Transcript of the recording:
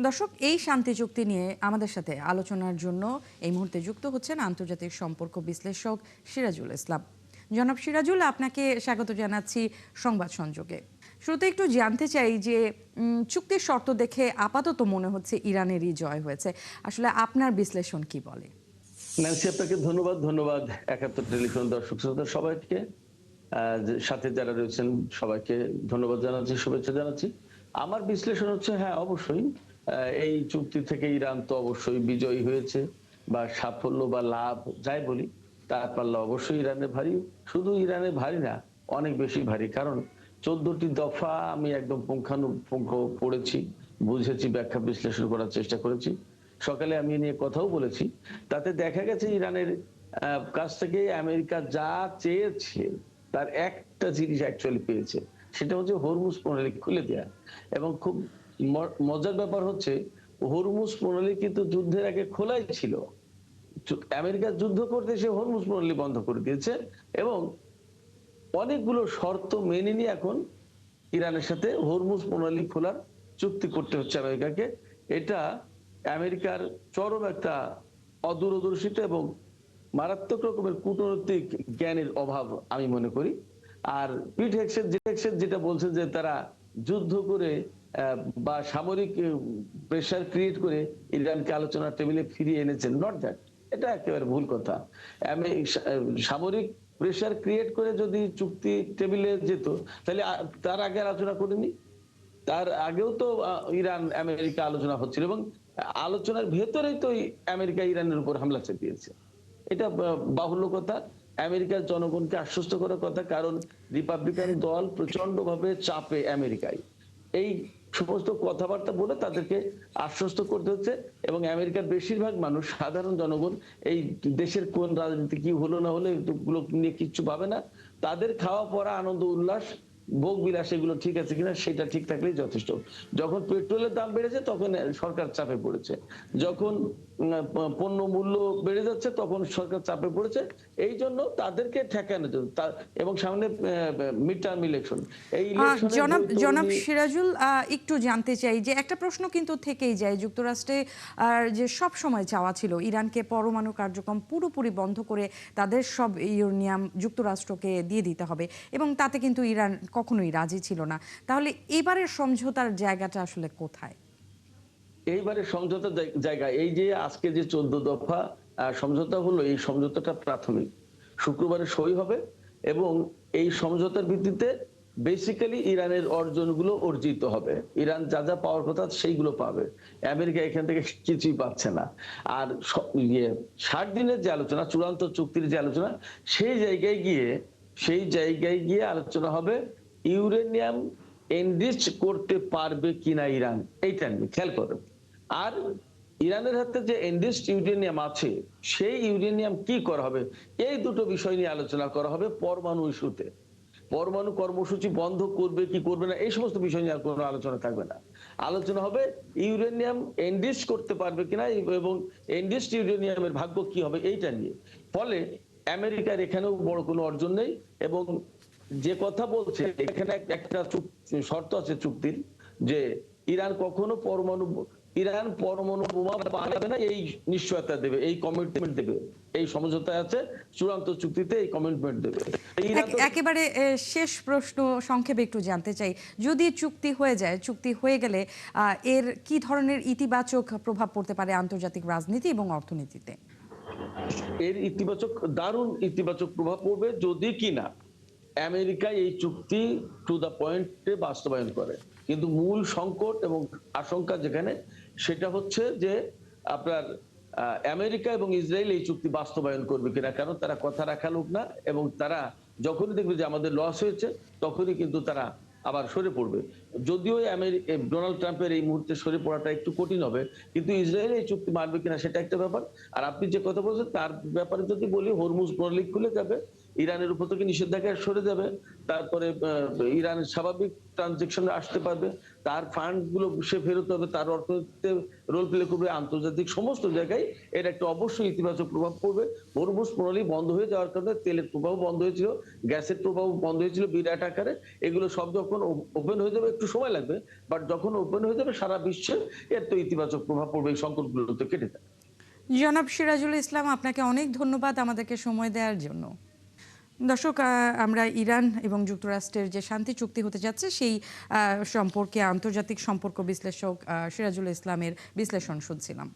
দর্শক, এই শান্তি চুক্তি নিয়ে আমাদের সাথে আলোচনার জন্য এই মুহূর্তে যুক্ত হচ্ছেন আন্তর্জাতিক সম্পর্ক বিশ্লেষক সিরাজুল ইসলাম। জনাব সিরাজুল, আপনাকে স্বাগত জানাচ্ছি সংবাদ সংযোগে। শুরুতে একটু জানতে চাই যে চুক্তির শর্ত দেখে আপাতত মনে হচ্ছে ইরানেরই জয় হয়েছে, আসলে আপনার বিশ্লেষণ কি বলে? ন্যান্সি, আপনাকে ধন্যবাদ একাত্তর টেলিভিশন দর্শক শ্রোতা সবাইকে, সাথে যারা রয়েছেন সবাইকে ধন্যবাদ জানাচ্ছি, শুভেচ্ছা জানাচ্ছি। আমার বিশ্লেষণ হচ্ছে, হ্যাঁ অবশ্যই এই চুক্তি থেকে ইরান তো অবশ্যই বিজয়ী হয়েছে, বা সাফল্য বা লাভ যাই বলি, তার পাল্লা অবশ্যই ইরানের ভারী। শুধু ইরানের ভারী না, অনেক বেশি ভারী। কারণ 14টি দফা আমি একদম পুঙ্খানুপুঙ্খ পড়েছি, বুঝেছি, ব্যাখ্যা বিশ্লেষণ করার চেষ্টা করেছি। সকালে আমি নিয়ে কথাও বলেছি। তাতে দেখা গেছে ইরানের কাছ থেকে আমেরিকা যা চেয়েছে তার একটা জিনিস অ্যাকচুয়ালি পেয়েছে, সেটা হচ্ছে হরমুজ প্রণালী খুলে দেয়া। এবং খুব মজার ব্যাপার হচ্ছে, হরমুজ প্রণালী কিন্তু যুদ্ধের আগে খোলাই ছিল। আমেরিকা যুদ্ধ করতে সে হরমুজ প্রণালী বন্ধ করে দিয়েছে এবং অনেকগুলো শর্ত মেনে নিয়ে এখন ইরানের সাথে হরমুজ প্রণালী খোলার চুক্তি করতে হচ্ছে আমেরিকাকে। এটা আমেরিকার চরম একটা অদূরদর্শিতা এবং মারাত্মক রকমের কূটনৈতিক জ্ঞানের অভাব আমি মনে করি। আর পিট হেগসেট যেটা বলছে যে তারা যুদ্ধ করে বা সামরিক প্রেশার ক্রিয়েট করে ইরানকে আলোচনার টেবিলে ফিরিয়ে এনেছেন, নট দ্যাট। এটা একেবারে ভুল কথা। সামরিক প্রেশার ক্রিয়েট করে যদি চুক্তি টেবিলে যেত, তাহলে তার আগে আলোচনা করেনি? তার আগেও তো ইরান আমেরিকা আলোচনা হচ্ছিল এবং আলোচনার ভেতরেই তো আমেরিকা ইরানের উপর হামলা চালিয়েছে। এটা বাহুল্য কথা। আমেরিকার জনগণকে আশ্বস্ত করার কথা, কারণ রিপাবলিকান দল প্রচন্ড ভাবে চাপে আমেরিকায়। এই সমস্ত কথাবার্তা বলে তাদেরকে আশ্বস্ত করতে হচ্ছে। এবং আমেরিকার বেশিরভাগ মানুষ, সাধারণ জনগণ, এই দেশের কোন রাজনীতি কি হলো না হলো এগুলো নিয়ে কিচ্ছু ভাবে না। তাদের খাওয়া পড়া, আনন্দ উল্লাস, ভোগ বিলাস এগুলো ঠিক আছে কিনা সেটা ঠিক থাকলেই যথেষ্ট। যখন পেট্রোলের দাম বেড়েছে তখন সরকার চাপে পড়েছে, যখন পণ্য মূল্য বেড়ে যাচ্ছে তখন সরকার চাপে পড়েছে। এই জন্য তাদেরকে ঠেকানো এবং সামনে মিড টার্ম ইলেকশন, এই ইলেকশনে জনাব সিরাজুল, একটু জানতে চাই যে একটা প্রশ্ন কিন্তু থেকেই যায়, যুক্তরাষ্ট্রে যে সব সময় চাওয়া ছিল ইরানকে পরমাণু কার্যক্রম পুরোপুরি বন্ধ করে তাদের সব ইউরেনিয়াম যুক্তরাষ্ট্রকে দিয়ে দিতে হবে, এবং তাতে কিন্তু ইরান কখনোই রাজি ছিল না। তাহলে এবারের সমঝোতার জায়গাটা আসলে কোথায়? এইবারে সমঝোতার জায়গা এই যে আজকে যে 14 দফা সমঝোতা হলো, এই সমঝোতাটা প্রাথমিক। শুক্রবারে সই হবে এবং এই সমঝোতার ভিত্তিতে বেসিক্যালি ইরানের অর্জনগুলো অর্জিত হবে। ইরান যা যা পাওয়ার কথা সেইগুলো পাবে, আমেরিকা এখান থেকে কিছুই পাচ্ছে না। আর 60 দিনের যে আলোচনা, চূড়ান্ত চুক্তির যে আলোচনা, সেই জায়গায় গিয়ে আলোচনা হবে ইউরেনিয়াম এনরিচ করতে পারবে কিনা ইরান, এইটা নিয়ে খেয়াল করো। আর ইরানের হাতে যে এনরিচড ইউরেনিয়াম আছে, সেই ইউরেনিয়াম কি করা হবে, এই দুটো বিষয় নিয়ে আলোচনা করা হবে। পরমাণু ইস্যুতে পরমাণু কর্মসূচি বন্ধ করবে কি করবে না, এই সমস্ত বিষয় নিয়ে আর কোনো আলোচনা থাকবে না। আলোচনা হবে ইউরেনিয়াম এনরিচ করতে পারবে কিনা এবং এনরিচড ইউরেনিয়ামের ভাগ্য কি হবে, এইটা নিয়ে। ফলে আমেরিকার এখানেও বড় কোনো অর্জন নেই। এবং যে কথা বলছে এখানে একটা শর্ত আছে চুক্তির, যে ইরান পরমাণু বোমা বানাবে না, এই নিশ্চয়তা দেবে, এই কমিটমেন্ট দেবে। এই সমঝোতায় আছে, চূড়ান্ত চুক্তিতে এই কমিটমেন্ট দেবে। একেবারে শেষ প্রশ্ন, সংক্ষেপে একটু জানতে চাই, যদি চুক্তি হয়ে যায়, চুক্তি হয়ে গেলে এর কি ধরনের ইতিবাচক প্রভাব পড়তে পারে আন্তর্জাতিক রাজনীতি এবং অর্থনীতিতে? এর দারুণ ইতিবাচক প্রভাব পড়বে যদি কিনা আমেরিকা এই চুক্তি টু দা পয়েন্টে বাস্তবায়ন করে। কিন্তু মূল সংকট এবং আশঙ্কা যেখানে, সেটা হচ্ছে যে আপনার আমেরিকা এবং ইসরায়েল এই চুক্তি বাস্তবায়ন করবে কিনা। কারণ তারা কথা রাখা লোক না, এবং তারা যখনই দেখবে যে আমাদের লস হয়েছে তখনই কিন্তু তারা আবার সরে পড়বে। যদিও ডোনাল্ড ট্রাম্পের এই মুহূর্তে সরে পড়াটা একটু কঠিন হবে, কিন্তু ইসরায়েল এই চুক্তি মানবে কিনা সেটা একটা ব্যাপার। আর আপনি যে কথা বলছেন তার ব্যাপারে যদি বলি, হরমুজ প্রণালী খুলে যাবে ইরানের উপর থেকে নিষেধাজ্ঞা সরে যাবে, তারপরে ইরানের স্বাভাবিক ট্রানজেকশনে আসতে পারবে, তার ফান্ড গুলো সে ফেরত হবে, তার অর্থনীতিতে রোল প্লে করবে, আন্তর্জাতিক সমস্ত জায়গায় এর একটা অবশ্যই ইতিবাচক প্রভাব পড়বে। হরমুজ প্রণালী বন্ধ হয়ে যাওয়ার কারণে তেলের প্রবাহ বন্ধ হয়েছিল, গ্যাসের প্রবাহ বন্ধ হয়েছিল বিরাট আকারে। এগুলো সব যখন ওপেন হয়ে যাবে, একটু সময় লাগবে, বাট যখন ওপেন হয়ে যাবে সারা বিশ্বে এর তো ইতিবাচক প্রভাব পড়বে, এই সংকটগুলো তো কেটে যাবে। জনাব সিরাজুল ইসলাম, আপনাকে অনেক ধন্যবাদ আমাদেরকে সময় দেওয়ার জন্য। দর্শক, আমরা ইরান এবং যুক্তরাষ্ট্রের যে শান্তি চুক্তি হতে যাচ্ছে সেই সম্পর্কে আন্তর্জাতিক সম্পর্ক বিশ্লেষক সিরাজুল ইসলামের বিশ্লেষণ শুনছিলাম।